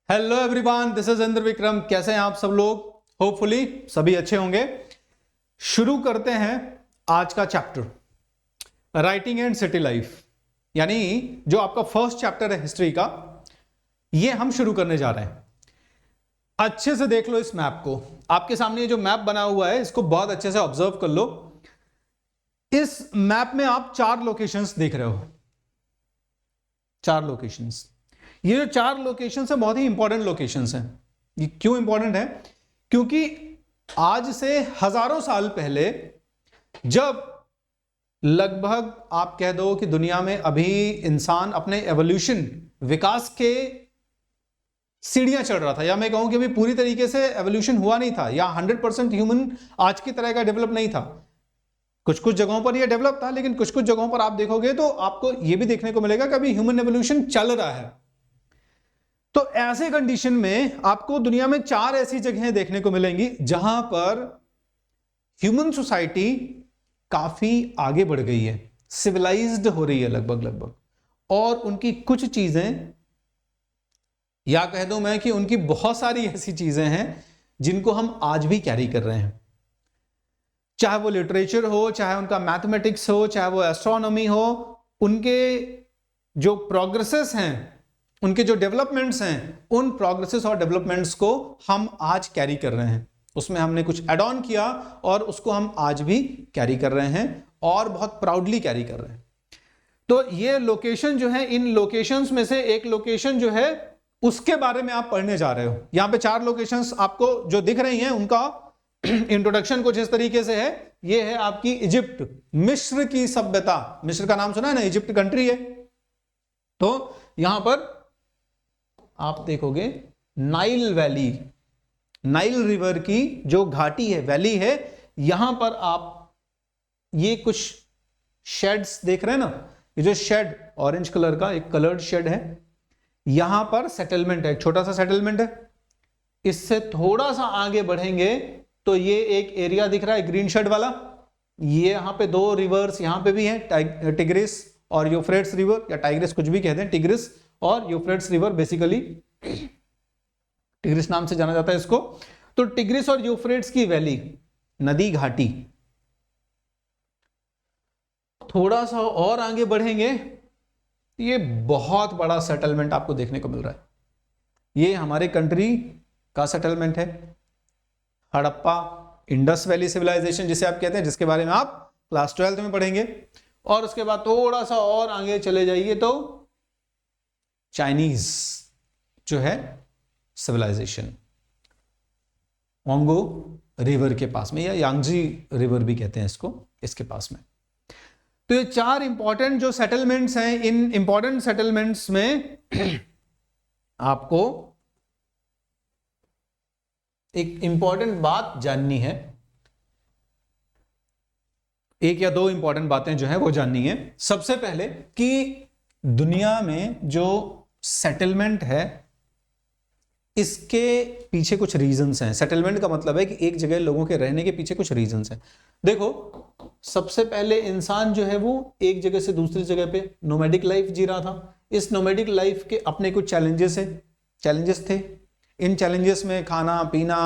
Hello everyone, this is Indra Vikram. कैसे हैं आप सब लोग? होपफुली सभी अच्छे होंगे। शुरू करते हैं आज का chapter, writing and city life, यानी जो आपका फर्स्ट चैप्टर है हिस्ट्री का, ये हम शुरू करने जा रहे हैं। अच्छे से देख लो इस मैप को। आपके सामने ये जो मैप बना हुआ है, इसको बहुत अच्छे से ऑब्जर्व कर लो। इस मैप में आप 4 लोकेशंस देख रहे हो। 4 लोकेशंस। ये जो 4 लोकेशंस है बहुत ही इंपॉर्टेंट लोकेशंस हैं। ये क्यों इंपॉर्टेंट है? क्योंकि आज से हजारों साल पहले, जब लगभग आप कह दो कि दुनिया में अभी इंसान अपने एवोल्यूशन, विकास के सीढ़ियां चढ़ रहा था, या मैं कहूं कि अभी पूरी तरीके से एवोल्यूशन हुआ नहीं था, या 100% ह्यूमन आज की तरह का डेवलप नहीं था। कुछ कुछ जगहों पर यह डेवलप था, लेकिन कुछ कुछ जगहों पर आप देखोगे तो आपको यह भी देखने को मिलेगा कि अभी ह्यूमन एवोल्यूशन चल रहा है। तो ऐसे कंडीशन में आपको दुनिया में 4 ऐसी जगहें देखने को मिलेंगी जहां पर ह्यूमन सोसाइटी काफी आगे बढ़ गई है, सिविलाइज्ड हो रही है लगभग, और उनकी कुछ चीजें, या कह दूं मैं कि उनकी बहुत सारी ऐसी चीजें हैं जिनको हम आज भी कैरी कर रहे हैं। चाहे वो लिटरेचर हो, चाहे उनका मैथमेटिक्स हो, चाहे वो एस्ट्रोनॉमी हो, उनके जो प्रोग्रेसेस हैं, उनके जो डेवलपमेंट्स हैं, उन प्रोग्रेसेस और डेवलपमेंट्स को हम आज कैरी कर रहे हैं। उसमें हमने कुछ एड ऑन किया और उसको हम आज भी कैरी कर रहे हैं, और बहुत प्राउडली कैरी कर रहे हैं। तो ये लोकेशन जो है, इन लोकेशंस में से एक लोकेशन जो है, उसके बारे में आप पढ़ने जा रहे हो। यहां पे 4 लोकेशंस आपको जो दिख रही हैं, उनका इंट्रोडक्शन कुछ इस तरीके से है। ये है आपकी इजिप्ट, मिस्र की सभ्यता। मिस्र का नाम सुना है ना, इजिप्ट कंट्री है। तो यहां पर आप देखोगे नाइल वैली, नाइल रिवर की जो घाटी है, वैली है, यहां पर आप ये कुछ शेड्स देख रहे हैं ना। ये जो शेड, ऑरेंज कलर का एक कलर्ड शेड है, यहां पर सेटलमेंट है, एक छोटा सा सेटलमेंट है। इससे थोड़ा सा आगे बढ़ेंगे तो ये एक एरिया दिख रहा है ग्रीन शेड वाला। ये यहां पे 2 रिवर्स यहां पे भी हैं, टिग्रिस और यूफ्रेट्स रिवर, या टाइग्रिस कुछ भी कहते हैं। टिग्रिस और यूफ्रेट्स रिवर, बेसिकली टिग्रिस नाम से जाना जाता है इसको। तो टिग्रिस और यूफ्रेट्स की वैली, नदी घाटी। थोड़ा सा और आगे बढ़ेंगे, ये बहुत बड़ा सेटलमेंट आपको देखने को मिल रहा है। ये हमारे कंट्री का सेटलमेंट है, हड़प्पा, इंडस वैली सिविलाइजेशन जिसे आप कहते हैं, जिसके बारे में आप क्लास 12th में पढ़ेंगे। और उसके बाद थोड़ा सा और आगे चले जाइए तो चाइनीज जो है सिविलाइजेशन, ओंगो रिवर के पास में, या यांगजी रिवर भी कहते हैं इसको, इसके पास में। तो ये 4 इंपॉर्टेंट जो सेटलमेंट्स हैं, इन इंपॉर्टेंट सेटलमेंट्स में आपको एक इंपॉर्टेंट बात जाननी है। एक या 2 इंपॉर्टेंट बातें जो है वो जाननी है। सबसे पहले कि दुनिया में जो सेटलमेंट है, इसके पीछे कुछ रीजंस हैं। सेटलमेंट का मतलब है कि एक जगह लोगों के रहने के पीछे कुछ रीजंस हैं। देखो, सबसे पहले इंसान जो है वो एक जगह से दूसरी जगह पे नोमैडिक लाइफ जी रहा था। इस नोमैडिक लाइफ के अपने कुछ चैलेंजेस थे। इन चैलेंजेस में खाना पीना,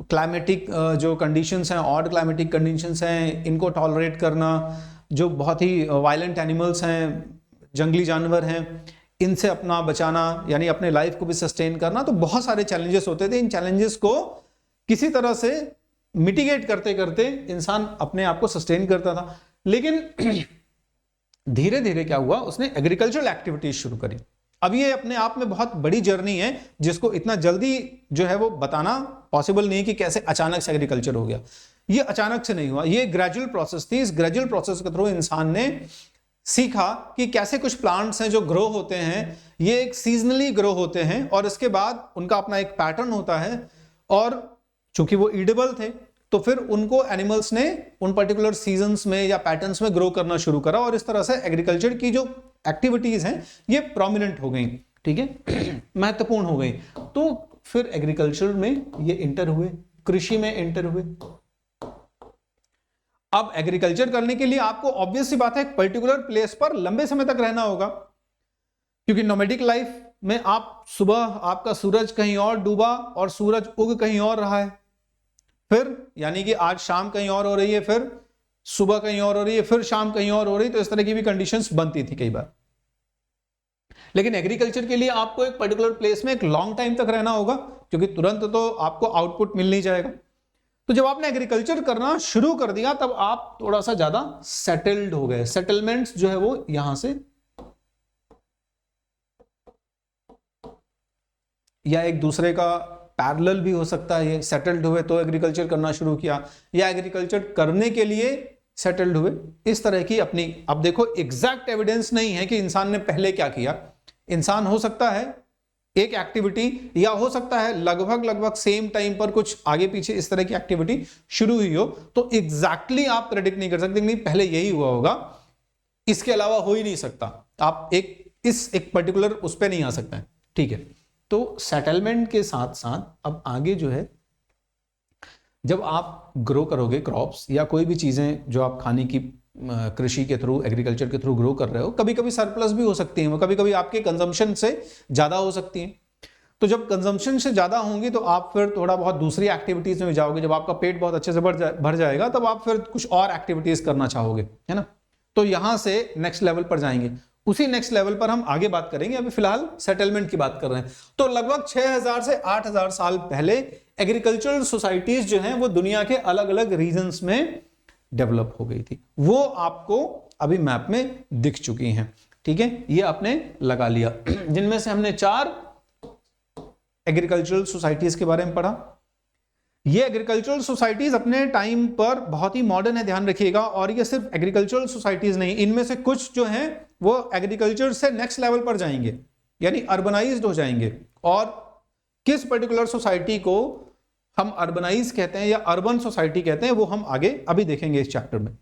क्लाइमेटिक जो कंडीशंस हैं, ऑड क्लाइमेटिक कंडीशंस हैं, इनको टॉलरेट करना, जो बहुत ही वायलेंट एनिमल्स हैं, जंगली जानवर हैं, इनसे अपना बचाना, यानी अपने लाइफ को भी सस्टेन करना। तो बहुत सारे चैलेंजेस होते थे। इन चैलेंजेस को किसी तरह से मिटिगेट करते करते इंसान अपने आप को सस्टेन करता था। लेकिन धीरे धीरे क्या हुआ, उसने एग्रीकल्चरल एक्टिविटीज शुरू करी। अब ये अपने आप में बहुत बड़ी जर्नी है, जिसको इतना जल्दी जो है वो बताना पॉसिबल नहीं है कि कैसे अचानक से एग्रीकल्चर हो गया। ये अचानक से नहीं हुआ, ये ग्रेजुअल प्रोसेस थी। इस ग्रेजुअल प्रोसेस के थ्रू इंसान ने सीखा कि कैसे कुछ प्लांट्स हैं जो ग्रो होते हैं, ये एक सीजनली ग्रो होते हैं, और इसके बाद उनका अपना एक पैटर्न होता है। और चूंकि वो ईडेबल थे, तो फिर उनको एनिमल्स ने उन पर्टिकुलर सीजन्स में या पैटर्न्स में ग्रो करना शुरू करा, और इस तरह से एग्रीकल्चर की जो एक्टिविटीज हैं ये प्रोमिनेंट हो गई, ठीक है, महत्वपूर्ण हो गई। तो फिर एग्रीकल्चर में ये इंटर हुए, कृषि में इंटर हुए। अब एग्रीकल्चर करने के लिए आपको ऑब्वियस सी बात है एक पर्टिकुलर प्लेस पर लंबे समय तक रहना होगा, क्योंकि नोमैडिक लाइफ में आप सुबह आपका सूरज कहीं और डूबा और सूरज उग कहीं और रहा है, फिर यानी कि आज शाम कहीं और हो रही है, फिर सुबह कहीं और हो रही है, फिर शाम कहीं और हो रही है, तो इस तरह की भी कंडीशंस बनती थी कई बार। लेकिन एग्रीकल्चर के लिए आपको एक पर्टिकुलर प्लेस में एक लॉन्ग टाइम तक रहना होगा, क्योंकि तुरंत तो आपको आउटपुट मिल नहीं जाएगा। तो जब आपने एग्रीकल्चर करना शुरू कर दिया तब आप थोड़ा सा ज्यादा सेटल्ड हो गए। सेटलमेंट्स जो है वो यहां से या एक दूसरे का पैरेलल भी हो सकता है, ये सेटल्ड हुए तो एग्रीकल्चर करना शुरू किया, या एग्रीकल्चर करने के लिए सेटल्ड हुए, इस तरह की अपनी। अब देखो एग्जैक्ट एविडेंस नहीं है कि इंसान ने पहले क्या किया। इंसान हो सकता है एक एक्टिविटी, या हो सकता है लगभग सेम टाइम पर कुछ आगे पीछे इस तरह की एक्टिविटी शुरू हुई हो, तो एग्जैक्टली आप प्रेडिक्ट नहीं कर सकते नहीं पहले यही हुआ होगा, इसके अलावा हो ही नहीं सकता। आप एक पर्टिकुलर उस पर नहीं आ सकते हैं, ठीक है। तो सेटलमेंट के साथ साथ अब आगे जो है, जब आप ग्रो करोगे क्रॉप्स या कोई भी चीजें जो आप खाने की कृषि के थ्रू, एग्रीकल्चर के थ्रू ग्रो कर रहे हो, कभी कभी सरप्लस भी हो सकती है, वो कभी कभी आपके कंजम्पशन से ज्यादा हो सकती है। तो जब कंजम्पशन से ज्यादा होंगी तो आप फिर थोड़ा बहुत दूसरी एक्टिविटीज में जाओगे। जब आपका पेट बहुत अच्छे से भर जाएगा तब आप फिर कुछ और एक्टिविटीज करना चाहोगे, है ना। तो यहां से नेक्स्ट लेवल पर जाएंगे। उसी नेक्स्ट लेवल पर हम आगे बात करेंगे, अभी फिलहाल सेटलमेंट की बात कर रहे हैं। तो लगभग 6000 से 8000 साल पहले एग्रीकल्चरल सोसाइटीज जो हैं वो दुनिया के अलग अलग रीजन्स में डेवलप हो गई थी। वो आपको अभी मैप में दिख चुकी हैं, ठीक है। ये आपने लगा लिया, जिनमें से हमने 4 एग्रीकल्चरल सोसाइटीज के बारे में पढ़ा। ये एग्रीकल्चरल सोसाइटीज अपने टाइम पर बहुत ही मॉडर्न है, ध्यान रखिएगा। और ये सिर्फ एग्रीकल्चरल सोसाइटीज नहीं, इनमें से कुछ जो हैं वो एग्रीकल्चर से नेक्स्ट लेवल पर जाएंगे, यानी अर्बनाइज्ड हो जाएंगे। और किस पर्टिकुलर सोसाइटी को हम अर्बनाइज कहते हैं या अर्बन सोसाइटी कहते हैं, वो हम आगे अभी देखेंगे इस चैप्टर में।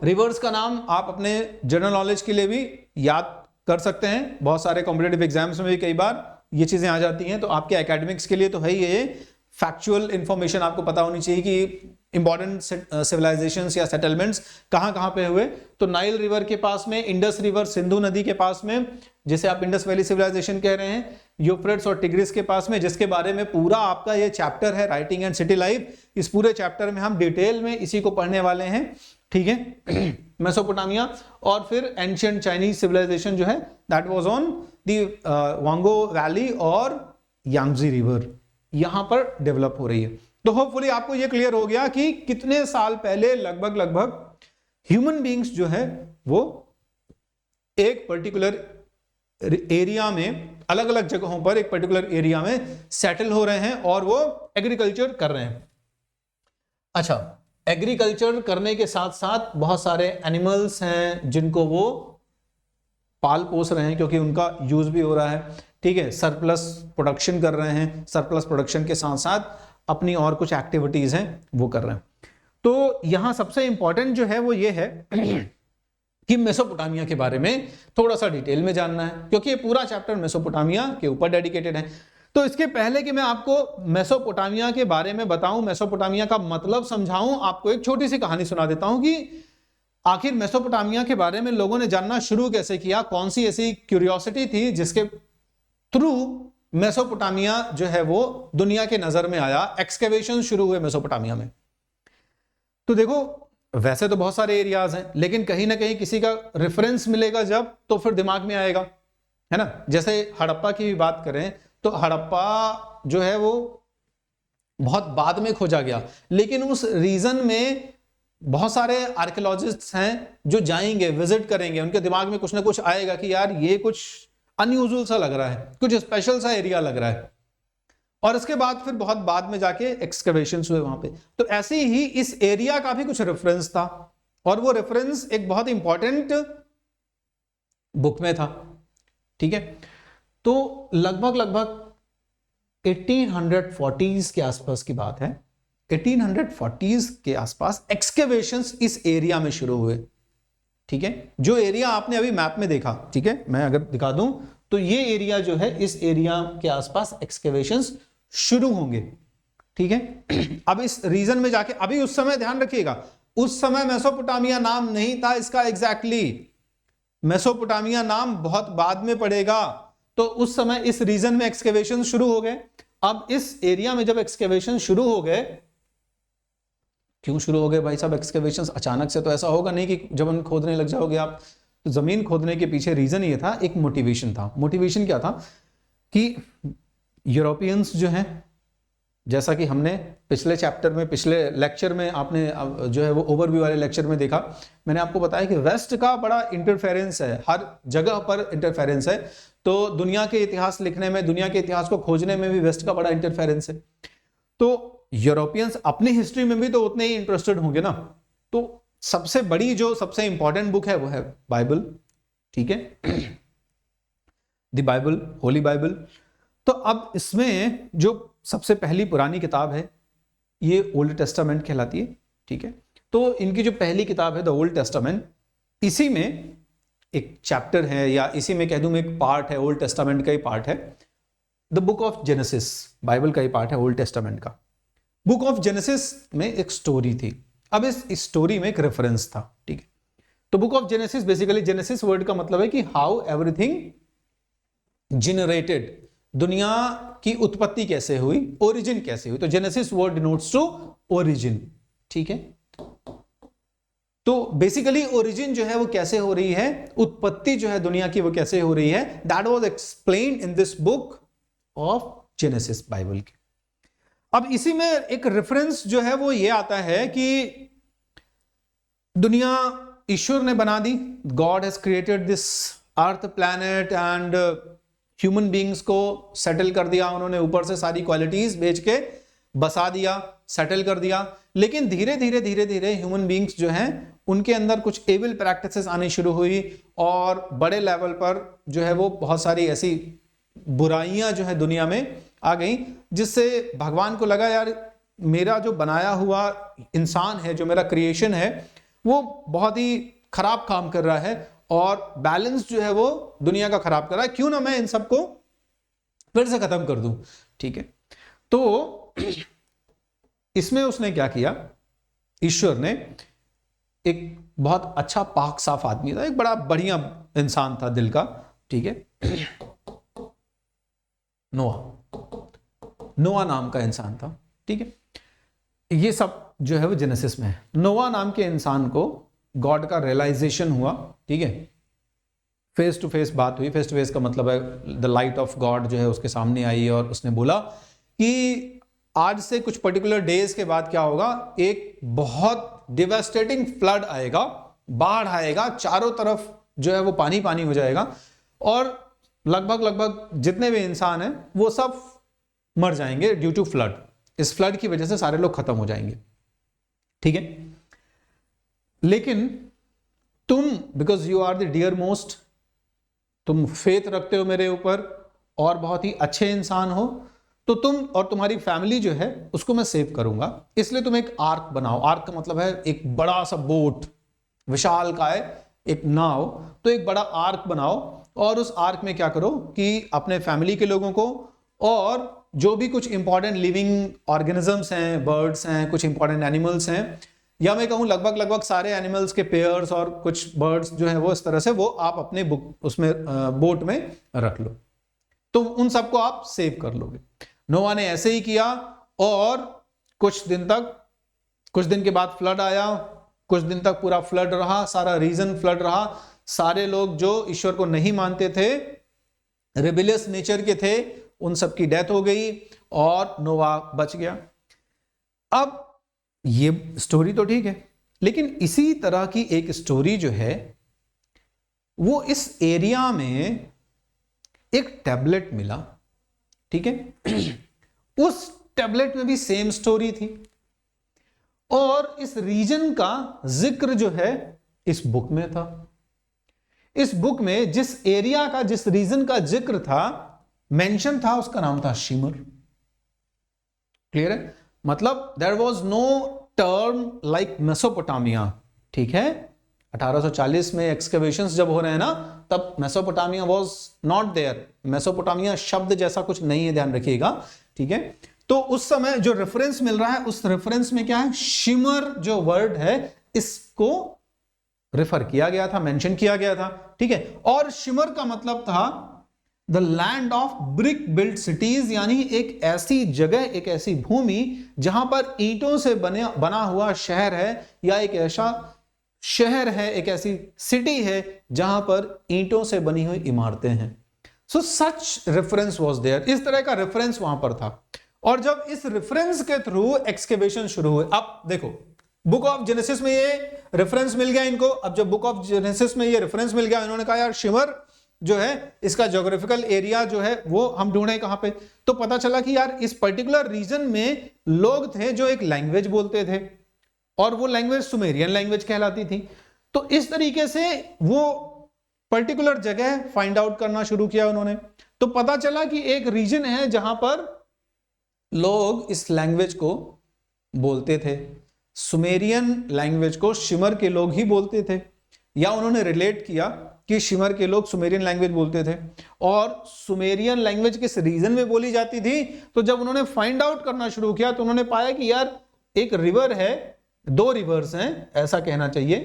रिवर्स का नाम आप अपने जनरल नॉलेज के लिए भी याद कर सकते हैं, बहुत सारे कॉम्पिटिटिव एग्जाम्स में भी कई बार ये चीजें आ जाती हैं। तो आपके एकेडमिक्स के लिए तो है ही ये फैक्चुअल इंफॉर्मेशन आपको पता होनी चाहिए कि इंपॉर्टेंट सिविलाइजेशंस या सेटलमेंट्स कहां कहां पे हुए। तो नाइल रिवर के पास में, इंडस रिवर सिंधु नदी के पास में, जिसे आप इंडस वैली सिविलाइजेशन कह रहे हैं, यूफ्रेट्स और टिग्रिस के पास में, जिसके बारे में पूरा आपका ये चैप्टर है राइटिंग एंड सिटी लाइफ। इस पूरे चैप्टर में हम डिटेल में इसी को पढ़ने वाले हैं, ठीक है। मेसोपोटामिया और फिर एंशिएंट चाइनीज सिविलाइजेशन जो है that was on the Huang Ho valley और यांगजी रिवर, यहां पर डेवलप हो रही है। तो होपफुली आपको यह क्लियर हो गया कि कितने साल पहले लगभग ह्यूमन बीइंग्स जो है वो एक पर्टिकुलर एरिया में, अलग अलग जगहों पर एक पर्टिकुलर एरिया में सेटल हो रहे हैं और वो एग्रीकल्चर कर रहे हैं। अच्छा, एग्रीकल्चर करने के साथ साथ बहुत सारे एनिमल्स हैं जिनको वो पाल पोस रहे हैं, क्योंकि उनका यूज भी हो रहा है, ठीक है। सरप्लस प्रोडक्शन कर रहे हैं, सरप्लस प्रोडक्शन के साथ साथ अपनी और कुछ एक्टिविटीज हैं वो कर रहे हैं। तो यहां सबसे इंपॉर्टेंट जो है वो ये है कि मेसोपोटामिया के बारे में थोड़ा सा डिटेल में जानना है, क्योंकि ये पूरा चैप्टर मेसोपोटामिया के ऊपर डेडिकेटेड है। तो इसके पहले कि मैं आपको मेसोपोटामिया के बारे में बताऊं, मेसोपोटामिया का मतलब समझाऊं, आपको एक छोटी सी कहानी सुना देता हूं कि आखिर मेसोपोटामिया के बारे में लोगों ने जानना शुरू कैसे किया, कौन सी ऐसी क्यूरियोसिटी थी जिसके थ्रू मेसोपोटामिया जो है वो दुनिया के नजर में आया, एक्सकेवेशन शुरू हुए मेसोपोटामिया में। तो देखो, वैसे तो बहुत सारे एरियाज हैं, लेकिन कहीं ना कहीं किसी का रेफरेंस मिलेगा जब, तो फिर दिमाग में आएगा, है ना। जैसे हड़प्पा की भी बात करें तो हड़प्पा जो है वो बहुत बाद में खोजा गया, लेकिन उस रीजन में बहुत सारे आर्कियोलॉजिस्ट्स हैं जो जाएंगे, विजिट करेंगे, उनके दिमाग में कुछ ना कुछ आएगा कि यार ये कुछ अनयूजुअल सा लग रहा है, कुछ स्पेशल सा एरिया लग रहा है। और इसके बाद फिर बहुत बाद में जाके एक्सकवेशंस हुए वहां पे। तो ऐसे ही इस एरिया का भी कुछ रेफरेंस था, और वो रेफरेंस एक बहुत इंपॉर्टेंट बुक में था, ठीक है। तो लगभग 1840s के आसपास की बात है, 1840s के आसपास एक्सकेवेशंस इस एरिया में शुरू हुए, ठीक है। जो एरिया आपने अभी मैप में देखा, ठीक है, मैं अगर दिखा दूं तो ये एरिया जो है, इस एरिया के आसपास एक्सकेवेशंस शुरू होंगे, ठीक है। अब इस रीजन में जाके, अभी उस समय ध्यान रखिएगा, उस समय मेसोपोटामिया नाम नहीं था इसका एग्जैक्टली। मेसोपोटामिया नाम बहुत बाद में पड़ेगा, तो उस समय इस रीजन में एक्सकेवेशन शुरू हो गए। अब इस एरिया में जब एक्सकेवेशन शुरू हो गए, क्यों शुरू हो गए भाई साहब एक्सकेवेशन? अचानक से तो ऐसा होगा नहीं कि जब हम खोदने लग जाओगे आप। तो जमीन खोदने के पीछे रीजन ये था, एक मोटिवेशन था। मोटिवेशन क्या था कि यूरोपियंस जो हैं, जैसा कि हमने पिछले चैप्टर में, पिछले लेक्चर में आपने जो है वो ओवरव्यू वाले लेक्चर में देखा, मैंने आपको बताया कि वेस्ट का बड़ा इंटरफेरेंस है, हर जगह पर इंटरफेरेंस है। तो दुनिया के इतिहास लिखने में, दुनिया के इतिहास को खोजने में भी वेस्ट का बड़ा इंटरफेरेंस है। तो यूरोपियंस अपनी हिस्ट्री में भी तो उतने ही इंटरेस्टेड होंगे ना। तो सबसे बड़ी जो सबसे इंपॉर्टेंट बुक है वो है बाइबल, ठीक है, द बाइबल, होली बाइबल। तो अब इसमें जो सबसे पहली पुरानी किताब है ये ओल्ड टेस्टामेंट कहलाती है, ठीक है। तो इनकी जो पहली किताब है द ओल्ड टेस्टामेंट, इसी में एक चैप्टर है, या इसी में कह दूं एक पार्ट है, ओल्ड टेस्टामेंट का ही पार्ट है, the book of genesis. Bible का ही पार्ट है ओल्ड टेस्टामेंट का। बुक ऑफ जेनेसिस में एक स्टोरी थी। अब इस स्टोरी में एक रेफरेंस था, ठीक है। तो book of genesis, basically genesis word का मतलब है कि हाउ एवरीथिंग जनरेटेड, दुनिया की उत्पत्ति कैसे हुई, ओरिजिन कैसे हुई। तो genesis word denotes to origin, ठीक है। तो बेसिकली ओरिजिन जो है वो कैसे हो रही है, उत्पत्ति जो है दुनिया की वो कैसे हो रही है, that was explained in this book of genesis, Bible की। अब इसी में एक रेफरेंस जो है वो ये आता है कि दुनिया ईश्वर ने बना दी, God has created this earth planet and human beings को सेटल कर दिया उन्होंने, ऊपर से सारी क्वालिटीज भेज के बसा दिया, सेटल कर दिया। लेकिन धीरे धीरे धीरे धीरे ह्यूमन बींग्स जो हैं उनके अंदर कुछ एविल प्रैक्टिसेस आनी शुरू हुई, और बड़े लेवल पर जो है वो बहुत सारी ऐसी बुराइयां जो है दुनिया में आ गई, जिससे भगवान को लगा यार मेरा जो बनाया हुआ इंसान है, जो मेरा क्रिएशन है, वो बहुत ही खराब काम कर रहा है और बैलेंस जो है वो दुनिया का खराब कर रहा है, क्यों ना मैं इन सबको फिर से खत्म कर दूं, ठीक है। तो इसमें उसने क्या किया, ईश्वर ने, एक बहुत अच्छा पाक साफ आदमी था, एक बड़ा बढ़िया इंसान था दिल का, ठीक है, नोआ नाम का इंसान था, ठीक है। ये सब जो है वो जेनेसिस में है। नोआ नाम के इंसान को गॉड का रियलाइजेशन हुआ, ठीक है, फेस टू फेस बात हुई। फेस टू फेस का मतलब है द लाइट ऑफ गॉड जो है उसके सामने आई, और उसने बोला कि आज से कुछ पर्टिकुलर डेज के बाद क्या होगा, एक बहुत डिवास्टेटिंग फ्लड आएगा, बाढ़ आएगा, चारों तरफ जो है वो पानी पानी हो जाएगा, और लगभग जितने भी इंसान हैं वो सब मर जाएंगे ड्यू टू फ्लड। इस फ्लड की वजह से सारे लोग खत्म हो जाएंगे, ठीक है। लेकिन तुम, because you are the dear most, तुम फेथ रखते हो मेरे ऊपर और बहुत ही अच्छे इंसान हो, तो तुम और तुम्हारी फैमिली जो है उसको मैं सेव करूंगा, इसलिए तुम एक आर्क बनाओ। आर्क का मतलब है एक बड़ा सा बोट, विशाल काय, एक नाव। तो एक बड़ा आर्क बनाओ, और उस आर्क में क्या करो कि अपने फैमिली के लोगों को और जो भी कुछ इंपॉर्टेंट लिविंग ऑर्गेनिजम्स हैं, बर्ड्स हैं, कुछ इंपॉर्टेंट एनिमल्स हैं, या मैं कहूं लगभग सारे एनिमल्स के पेयर्स और कुछ बर्ड्स जो है वो इस तरह से वो आप अपने उसमें बोट में रख लो, तो उन सबको आप सेव कर लोगे। नोआ ने ऐसे ही किया, और कुछ दिन के बाद फ्लड आया, कुछ दिन तक पूरा फ्लड रहा, सारा रीजन फ्लड रहा। सारे लोग जो ईश्वर को नहीं मानते थे, रिबेलियस नेचर के थे, उन सब की डेथ हो गई और नोआ बच गया। अब ये स्टोरी तो ठीक है, लेकिन इसी तरह की एक स्टोरी जो है वो इस एरिया में एक टैबलेट मिला, ठीक है। उस टैबलेट में भी सेम स्टोरी थी, और इस रीजन का जिक्र जो है इस बुक में था। इस बुक में जिस एरिया का, जिस रीजन का जिक्र था, मेंशन था, उसका नाम था शिमर। क्लियर है? मतलब there was no term like Mesopotamia, ठीक है। 1840 में एक्सकवेशंस जब हो रहे हैं ना, तब Mesopotamia was not there. Mesopotamia शब्द जैसा कुछ नहीं है, ध्यान रखिएगा, ठीक है। तो उस समय जो रेफरेंस मिल रहा है, उस रेफरेंस में क्या है, शिमर जो वर्ड है इसको रेफर किया गया था, मेंशन किया गया था, ठीक है। और शिमर का मतलब था the land of brick built cities, यानी एक ऐसी जगह, एक ऐसी भूमि जहां पर ईंटों से बना हुआ शहर है, या एक ऐसा शहर है, एक ऐसी सिटी है जहां पर ईंटों से बनी हुई इमारतें हैं। सो सच रेफरेंस वाज देयर, इस तरह का रेफरेंस वहां पर था। और जब इस रेफरेंस के थ्रू एक्सकेवेशन शुरू हुए, अब देखो बुक ऑफ जेनेसिस में ये रेफरेंस मिल गया इनको। अब जब बुक ऑफ जेनेसिस में ये रेफरेंस मिल गया, इन्होंने कहा यार शिमर जो है इसका ज्योग्राफिकल एरिया जो है वो हम ढूंढे कहां पे, तो पता चला कि यार इस पर्टिकुलर रीजन में लोग थे जो एक लैंग्वेज बोलते थे, और वो लैंग्वेज सुमेरियन लैंग्वेज कहलाती थी। तो इस तरीके से वो पर्टिकुलर जगह फाइंड आउट करना शुरू किया उन्होंने। तो पता चला कि एक रीजन है जहां पर लोग इस लैंग्वेज को बोलते थे, सुमेरियन लैंग्वेज को शिमर के लोग ही बोलते थे, या उन्होंने रिलेट किया कि शिमर के लोग सुमेरियन लैंग्वेज बोलते थे। और सुमेरियन लैंग्वेज किस रीजन में बोली जाती थी, तो जब उन्होंने फाइंड आउट करना शुरू किया तो उन्होंने पाया कि यार एक रिवर है, दो रिवर्स हैं, ऐसा कहना चाहिए,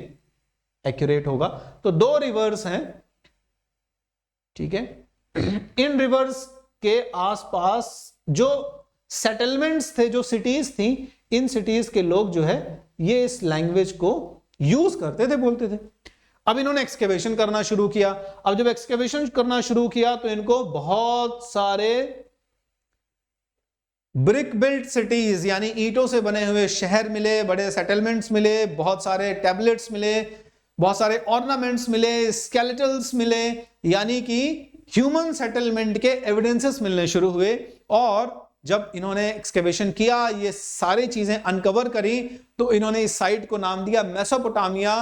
एक्यूरेट होगा। तो दो रिवर्स हैं, ठीक है। इन रिवर्स के आसपास जो सेटलमेंट्स थे, जो सिटीज थी, इन सिटीज के लोग जो है ये इस लैंग्वेज को यूज करते थे, बोलते थे। अब इन्होंने एक्सकेवेशन करना शुरू किया। अब जब एक्सकेवेशन करना शुरू किया तो इनको बहुत सारे ब्रिक बिल्ट सिटीज, यानी ईंटों से बने हुए शहर मिले, बड़े सेटलमेंट्स मिले, बहुत सारे टैबलेट्स मिले, बहुत सारे ऑर्नामेंट्स मिले, स्केलेटल्स मिले, यानी कि ह्यूमन सेटलमेंट के एविडेंसेस मिलने शुरू हुए। और जब इन्होंने एक्सकेवेशन किया, ये सारी चीजें अनकवर करी, तो इन्होंने इस साइट को नाम दिया Mesopotamia.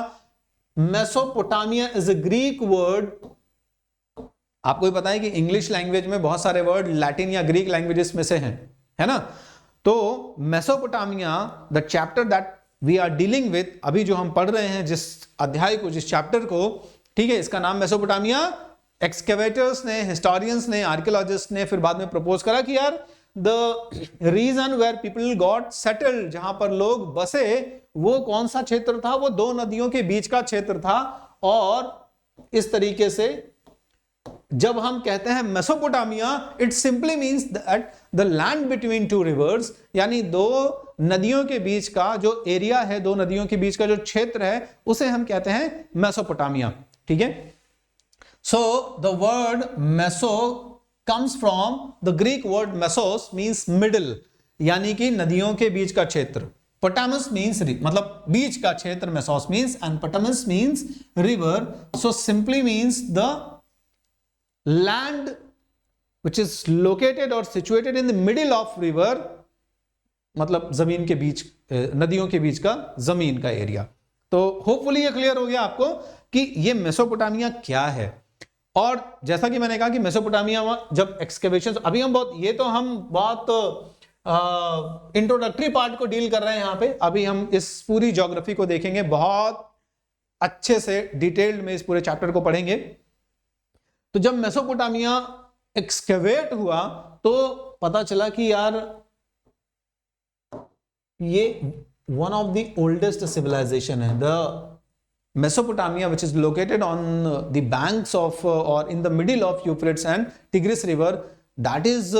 Mesopotamia is a Greek word. आपको भी पता है कि इंग्लिश लैंग्वेज में बहुत सारे वर्ड लैटिन या ग्रीक लैंग्वेजेस में से हैं, है ना। तो Mesopotamia, the chapter that we are dealing with, अभी जो हम पढ़ रहे हैं, जिस अध्याय को, जिस चैप्टर को, ठीक है, इसका नाम मेसोपोटामिया। एक्सकेवेटर्स ने, हिस्टोरियंस ने, आर्कियोलॉजिस्ट ने फिर बाद में प्रपोज करा कि यार the reason where people got settled, जहां पर लोग बसे, वो कौन सा क्षेत्र था, वो दो नदियों के बीच का क्षेत्र था। और इस तरीके से जब हम कहते हैं Mesopotamia, it simply means that the land between two reverse, यानी दो नदियों के बीच का जो एरिया है, दो नदियों के बीच का जो क्षेत्र है, उसे हम कहते हैं मेसोपोटामिया, ठीक है। So the word meso comes from the Greek word mesos means middle, यानी कि नदियों के बीच का क्षेत्र। पोटामस means मतलब बीच का क्षेत्र mesos means, and potamus means river, so simply means the land which is located or situated in the middle of river, मतलब जमीन के बीच, नदियों के बीच का जमीन का एरिया। तो होपफुली ये क्लियर हो गया आपको कि ये मेसोपोटामिया क्या है। और जैसा कि मैंने कहा कि मेसोपोटामिया जब एक्सकेवेशन, अभी हम बहुत, ये तो हम बहुत इंट्रोडक्टरी पार्ट को डील कर रहे हैं यहाँ पे, अभी हम इस पूरी ज्योग्राफी को देखेंगे, बहुत अच्छे से डिटेल्ड में इस पूरे चैप्टर को पढ़ेंगे। तो जब मेसोपोटामिया एक्सकेवेट हुआ तो पता चला कि यार ये one of the oldest civilisation है। The Mesopotamia, which is located on the banks of or in the middle of Euphrates and Tigris River, that is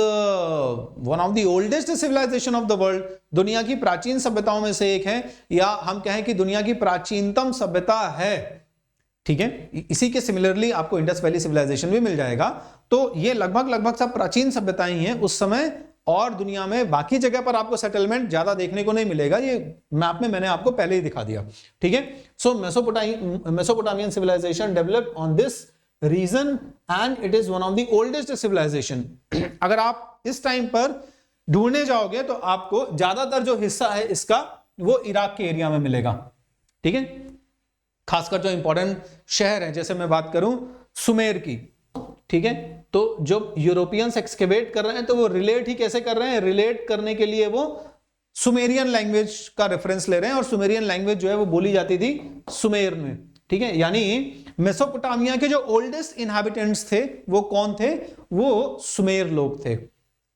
one of the oldest civilization of the world. दुनिया की प्राचीन सभ्यताओं में से एक है, या हम कहें कि दुनिया की प्राचीनतम सभ्यता है, ठीक है। इसी के सिमिलरली आपको इंडस वैली सिविलाइजेशन भी मिल जाएगा। तो ये लगभग सब प्राचीन सभ्यताएं हैं उस समय, और दुनिया में बाकी जगह पर आपको सेटलमेंट ज्यादा देखने को नहीं मिलेगा, ये मैप में मैंने आपको पहले ही दिखा दिया, ठीक है। So Mesopotamian civilisation developed on this region and it is one of the oldest civilisation. अगर आप इस टाइम पर ढूंढने जाओगे तो आपको ज्यादातर जो हिस्सा है इसका वो इराक के एरिया में मिलेगा, ठीक है। खासकर जो इंपॉर्टेंट शहर है, जैसे मैं बात करूं सुमेर की, ठीक है। तो जब यूरोपियंस एक्सकेवेट कर रहे हैं तो वो रिलेट ही कैसे कर रहे हैं, रिलेट करने के लिए वो सुमेरियन लैंग्वेज का रेफरेंस ले रहे हैं, और सुमेरियन लैंग्वेज जो है वो बोली जाती थी सुमेर में, ठीक है। यानी मेसोपोटामिया के जो ओल्डेस्ट इनहैबिटेंट्स थे वो कौन थे, वो सुमेर लोग थे,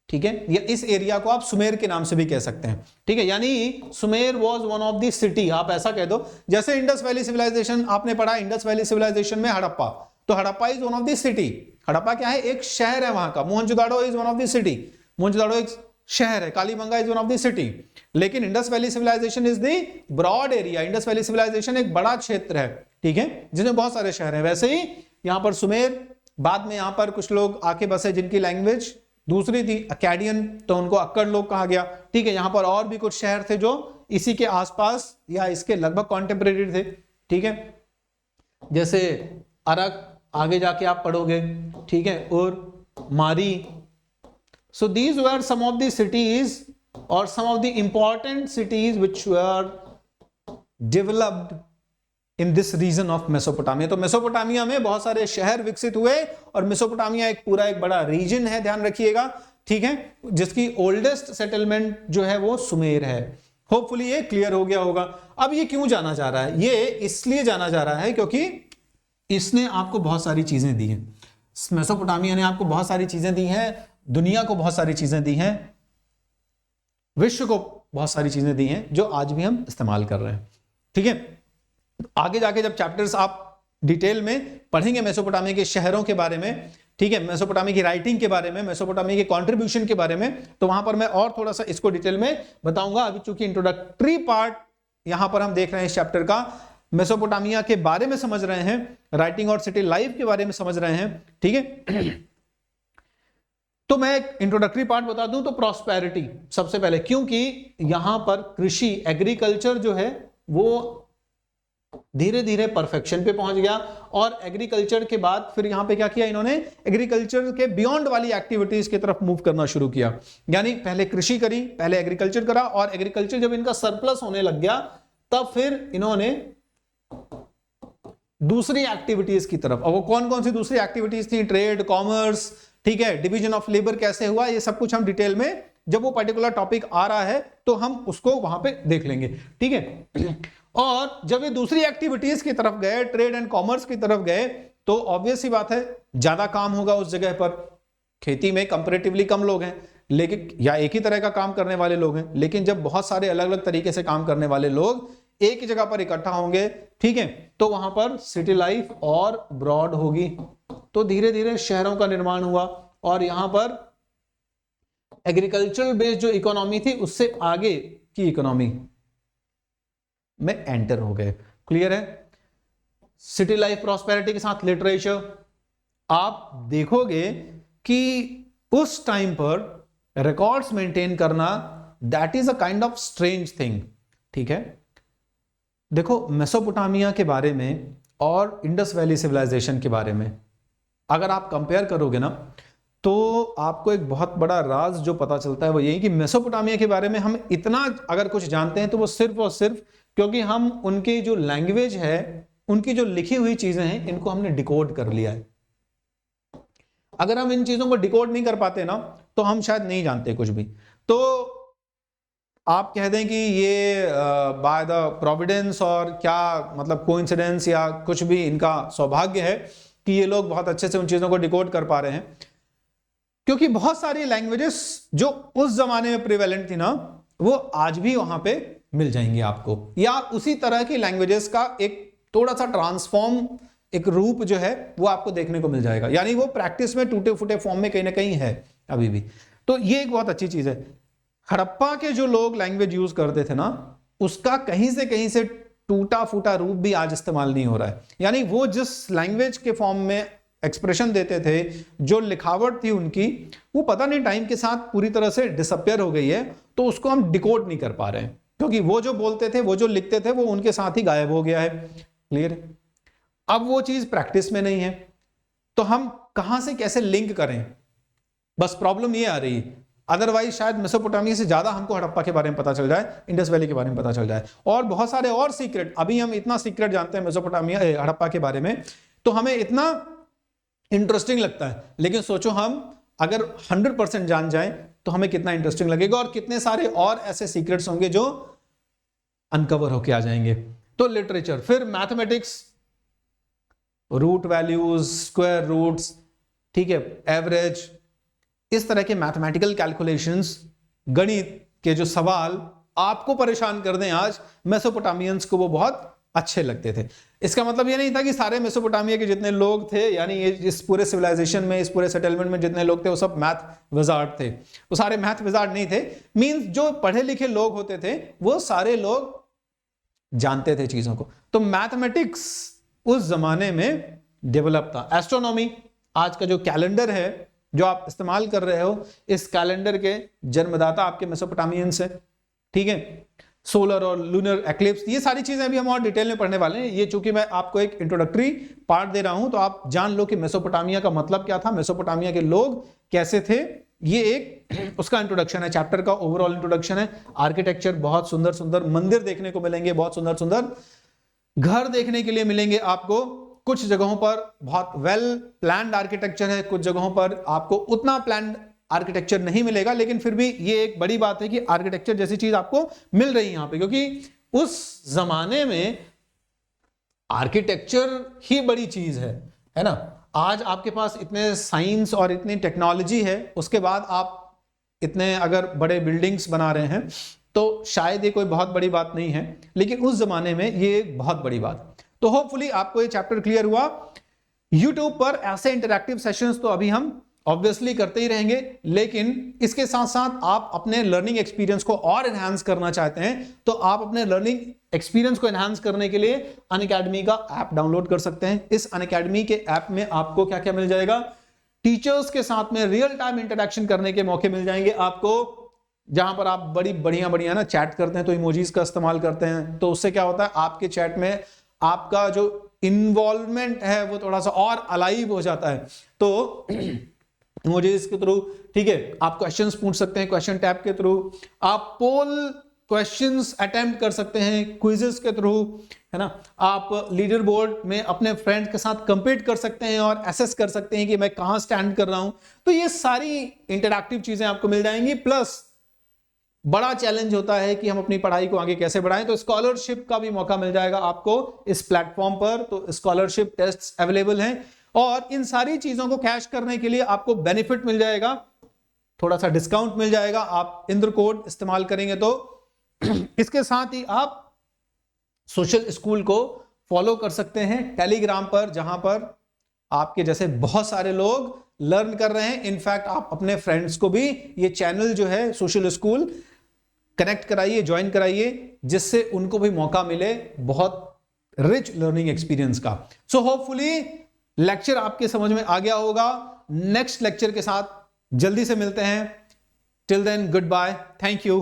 ठीक है। या इस एरिया को आप सुमेर के नाम से भी कह सकते हैं, ठीक है। यानी Sumer was one of the city, आप ऐसा कह दो। जैसे इंडस वैली सिविलाइजेशन आपने पढ़ा, इंडस वैली सिविलाइजेशन में हड़प्पा, तो Harappa is one of the city, Harappa क्या है, एक शहर है वहां का। Mohenjodaro is one of the city, Mohenjodaro एक शहर है। Kalibangan is one of the city. लेकिन Indus valley civilisation is the broad area, Indus valley civilisation एक बड़ा क्षेत्र है, ठीक है, जिसमें बहुत सारे शहर हैं। वैसे ही यहां पर सुमेर, बाद में यहां पर कुछ लोग आके बसे जिनकी लैंग्वेज दूसरी थी, अकैडियन, तो उनको अक्कड़ लोग कहा गया, ठीक है। यहां पर और भी कुछ शहर थे जो इसी के आसपास या इसके लगभग कॉन्टेम्परेरी थे, ठीक है, जैसे अरक, आगे जाके आप पढ़ोगे, ठीक है, और Mari. So these were some of the cities और some of the important cities which were developed in this region of Mesopotamia. तो मेसोपोटामिया में बहुत सारे शहर विकसित हुए और मेसोपोटामिया एक पूरा एक बड़ा रीजन है, ध्यान रखिएगा, ठीक है, जिसकी ओल्डेस्ट सेटलमेंट जो है वो सुमेर है। होपफुली ये क्लियर हो गया होगा। अब ये क्यों जाना जा रहा है, ये इसलिए जाना जा रहा है क्योंकि इसने आपको बहुत सारी चीजें दी हैं। मेसोपोटामिया ने आपको बहुत सारी चीजें दी हैं, दुनिया को बहुत सारी चीजें दी हैं, विश्व को बहुत सारी चीजें दी हैं जो आज भी हम इस्तेमाल कर रहे हैं, ठीक है। आगे जाके जब चैप्टर्स आप डिटेल में पढ़ेंगे मेसोपोटामिया के शहरों के बारे में, ठीक है, मेसोपोटामिया की राइटिंग के बारे में, मेसोपोटामिया के कंट्रीब्यूशन के बारे में, तो वहां पर मैं और थोड़ा सा इसको डिटेल में बताऊंगा। अभी चूंकि इंट्रोडक्टरी पार्ट यहां पर हम देख रहे हैं इस चैप्टर का, मेसोपोटामिया के बारे में समझ रहे हैं, राइटिंग और सिटी लाइफ के बारे में समझ रहे हैं, ठीक है। तो मैं एक इंट्रोडक्टरी पार्ट बता दूं तो प्रॉस्पेरिटी सबसे पहले, क्योंकि यहां पर कृषि, एग्रीकल्चर जो है वो धीरे धीरे परफेक्शन पे पहुंच गया। और एग्रीकल्चर के बाद फिर यहां पे क्या किया इन्होंने, एग्रीकल्चर के बियॉन्ड वाली एक्टिविटीज की तरफ मूव करना शुरू किया। यानी पहले कृषि करी, पहले एग्रीकल्चर करा, और एग्रीकल्चर जब इनका सरप्लस होने लग गया तब फिर इन्होंने दूसरी एक्टिविटीज की तरफ, और वो कौन कौन सी दूसरी एक्टिविटीज थी, ट्रेड, कॉमर्स, ठीक है, डिवीजन ऑफ लेबर कैसे हुआ, ये सब कुछ हम डिटेल में जब वो पर्टिकुलर टॉपिक आ रहा है तो हम उसको वहां पे देख लेंगे, ठीक है। और जब ये दूसरी एक्टिविटीज की तरफ गए, ट्रेड एंड कॉमर्स की तरफ गए, तो ऑब्वियस ही बात है ज्यादा काम होगा उस जगह पर। खेती में कंपैरेटिवली कम लोग हैं, लेकिन या एक ही तरह का काम करने वाले लोग हैं, लेकिन जब बहुत सारे अलग अलग तरीके से काम करने वाले लोग एक ही जगह पर इकट्ठा होंगे, ठीक है, तो वहां पर सिटी लाइफ और ब्रॉड होगी। तो धीरे धीरे शहरों का निर्माण हुआ और यहां पर एग्रीकल्चरल बेस्ड जो इकोनॉमी थी उससे आगे की इकोनॉमी में एंटर हो गए। क्लियर है। सिटी लाइफ प्रॉस्पेरिटी के साथ लिटरेचर, आप देखोगे कि उस टाइम पर रिकॉर्ड्स मेंटेन करना that is a kind of strange thing, ठीक है। देखो मेसोपोटामिया के बारे में और इंडस वैली सिविलाइजेशन के बारे में अगर आप कंपेयर करोगे ना, तो आपको एक बहुत बड़ा राज जो पता चलता है वो यही कि मेसोपोटामिया के बारे में हम इतना अगर कुछ जानते हैं तो वो सिर्फ और सिर्फ क्योंकि हम उनकी जो लैंग्वेज है, उनकी जो लिखी हुई चीजें हैं, इनको हमने डिकोड कर लिया है। अगर हम इन चीजों को डिकोड नहीं कर पाते ना तो हम शायद नहीं जानते कुछ भी। तो आप कह दें कि ये बाय द प्रोविडेंस और क्या मतलब कोइंसिडेंस या कुछ भी इनका सौभाग्य है कि ये लोग बहुत अच्छे से उन चीजों को डिकोड कर पा रहे हैं, क्योंकि बहुत सारी लैंग्वेजेस जो उस जमाने में प्रिवेलेंट थी ना वो आज भी वहां पे मिल जाएंगी आपको, या उसी तरह की लैंग्वेजेस का एक थोड़ा सा ट्रांसफॉर्म एक रूप जो है वो आपको देखने को मिल जाएगा। यानी वो प्रैक्टिस में टूटे फूटे फॉर्म में कहीं ना कहीं है अभी भी। तो ये एक बहुत अच्छी चीज है। हड़प्पा के जो लोग लैंग्वेज यूज करते थे ना, उसका कहीं से टूटा फूटा रूप भी आज इस्तेमाल नहीं हो रहा है। यानी वो जिस लैंग्वेज के फॉर्म में एक्सप्रेशन देते थे, जो लिखावट थी उनकी, वो पता नहीं टाइम के साथ पूरी तरह से डिसअपियर हो गई है। तो उसको हम डिकोड नहीं कर पा रहे हैं, क्योंकि वो जो बोलते थे, वो जो लिखते थे, वो उनके साथ ही गायब हो गया है। क्लियर। अब वो चीज प्रैक्टिस में नहीं है, तो हम कहां से कैसे लिंक करें, बस प्रॉब्लम ये आ रही है। अदरवाइज शायद मेसोपोटामिया से ज्यादा हमको हड़प्पा के बारे में पता चल जाए, इंडस वैली के बारे में पता चल जाए, और बहुत सारे और सीक्रेट। अभी हम इतना सीक्रेट जानते हैं मेसोपोटामिया हड़प्पा के बारे में, तो हमें इतना इंटरेस्टिंग लगता है। लेकिन सोचो हम अगर 100% जान जाएं तो हमें कितना इंटरेस्टिंग लगेगा, और कितने सारे और ऐसे सीक्रेट्स होंगे जो अनकवर होके आ जाएंगे। तो लिटरेचर, फिर mathematics, root values, square roots, ठीक है, एवरेज, इस तरह के मैथमेटिकल कैलकुलेशंस, गणित के जो सवाल आपको परेशान कर दें आज, मेसोपोटामियंस को वो बहुत अच्छे लगते थे। इसका मतलब ये नहीं था कि सारे मेसोपोटामिया के जितने लोग थे, यानी ये इस पूरे सिविलाइजेशन में, इस पूरे सेटलमेंट में जितने लोग थे वो सब मैथ विजार्ड थे। वो सारे मैथ विजार्ड नहीं थे, मींस जो पढ़े लिखे लोग होते थे वो सारे लोग जानते थे चीजों को। तो मैथमेटिक्स उस जमाने में डेवलप था। एस्ट्रोनॉमी, आज का जो कैलेंडर है जो आप इस्तेमाल कर रहे हो, इस कैलेंडर के जन्मदाता आपके मेसोपोटामियंस है, ठीक है। सोलर और लूनर एक्लिप्स, ये सारी चीजें अभी हम और डिटेल में पढ़ने वाले हैं। ये चूंकि मैं आपको एक इंट्रोडक्टरी पार्ट दे रहा हूं तो आप जान लो कि मेसोपोटामिया का मतलब क्या था, मेसोपोटामिया के लोग कैसे थे। ये एक उसका इंट्रोडक्शन है, चैप्टर का ओवरऑल इंट्रोडक्शन है। आर्किटेक्चर, बहुत सुंदर सुंदर मंदिर देखने को मिलेंगे, बहुत सुंदर सुंदर घर देखने के लिए मिलेंगे आपको। कुछ जगहों पर बहुत वेल प्लान्ड आर्किटेक्चर है, कुछ जगहों पर आपको उतना प्लान्ड आर्किटेक्चर नहीं मिलेगा, लेकिन फिर भी ये एक बड़ी बात है कि आर्किटेक्चर जैसी चीज आपको मिल रही है यहां पे, क्योंकि उस जमाने में आर्किटेक्चर ही बड़ी चीज है ना। आज आपके पास इतने साइंस और इतनी टेक्नोलॉजी है, उसके बाद आप इतने अगर बड़े बिल्डिंग्स बना रहे हैं तो शायद ये कोई बहुत बड़ी बात नहीं है, लेकिन उस जमाने में ये एक बहुत बड़ी बात। तो होपफुली आपको ये चैप्टर क्लियर हुआ। यूट्यूब पर ऐसे इंटरैक्टिव सेशंस तो अभी हम ऑब्वियसली करते ही रहेंगे, लेकिन इसके साथ साथ आप अपने लर्निंग एक्सपीरियंस को और एनहांस करना चाहते हैं तो आप अपने लर्निंग एक्सपीरियंस को एनहांस करने के लिए अनअकैडमी का ऐप डाउनलोड कर सकते हैं। इस अनअकैडमी के ऐप में आपको क्या क्या मिल जाएगा, टीचर्स के साथ में रियल टाइम इंटरेक्शन करने के मौके मिल जाएंगे आपको, जहां पर आप बड़ी बढ़िया ना चैट करते हैं तो इमोजीज का इस्तेमाल करते हैं, तो उससे क्या होता है आपके चैट में आपका जो इन्वॉल्वमेंट है वो थोड़ा सा और अलाइव हो जाता है। तो इमोजीज के थ्रू, ठीक है, आप क्वेश्चंस पूछ सकते हैं, क्वेश्चन टैब के थ्रू आप पोल क्वेश्चंस अटेम्प्ट कर सकते हैं, क्विजेस के थ्रू, है ना। आप लीडर बोर्ड में अपने फ्रेंड्स के साथ कंपीट कर सकते हैं और एसेस कर सकते हैं कि मैं कहां स्टैंड कर रहा हूं। तो ये सारी इंटरैक्टिव चीजें आपको मिल जाएंगी। प्लस बड़ा चैलेंज होता है कि हम अपनी पढ़ाई को आगे कैसे बढ़ाएं, तो स्कॉलरशिप का भी मौका मिल जाएगा आपको इस प्लेटफॉर्म पर। तो स्कॉलरशिप टेस्ट्स अवेलेबल हैं और इन सारी चीजों को कैश करने के लिए आपको बेनिफिट मिल जाएगा, थोड़ा सा डिस्काउंट मिल जाएगा आप इंद्र कोड इस्तेमाल करेंगे तो। इसके साथ ही आप सोशल स्कूल को फॉलो कर सकते हैं टेलीग्राम पर, जहां पर आपके जैसे बहुत सारे लोग लर्न कर रहे हैं। इनफैक्ट आप अपने फ्रेंड्स को भी ये चैनल जो है सोशल स्कूल कनेक्ट कराइए, ज्वाइन कराइए, जिससे उनको भी मौका मिले बहुत रिच लर्निंग एक्सपीरियंस का। सो होपफुली लेक्चर आपके समझ में आ गया होगा। नेक्स्ट लेक्चर के साथ जल्दी से मिलते हैं। Till then good bye, thank you.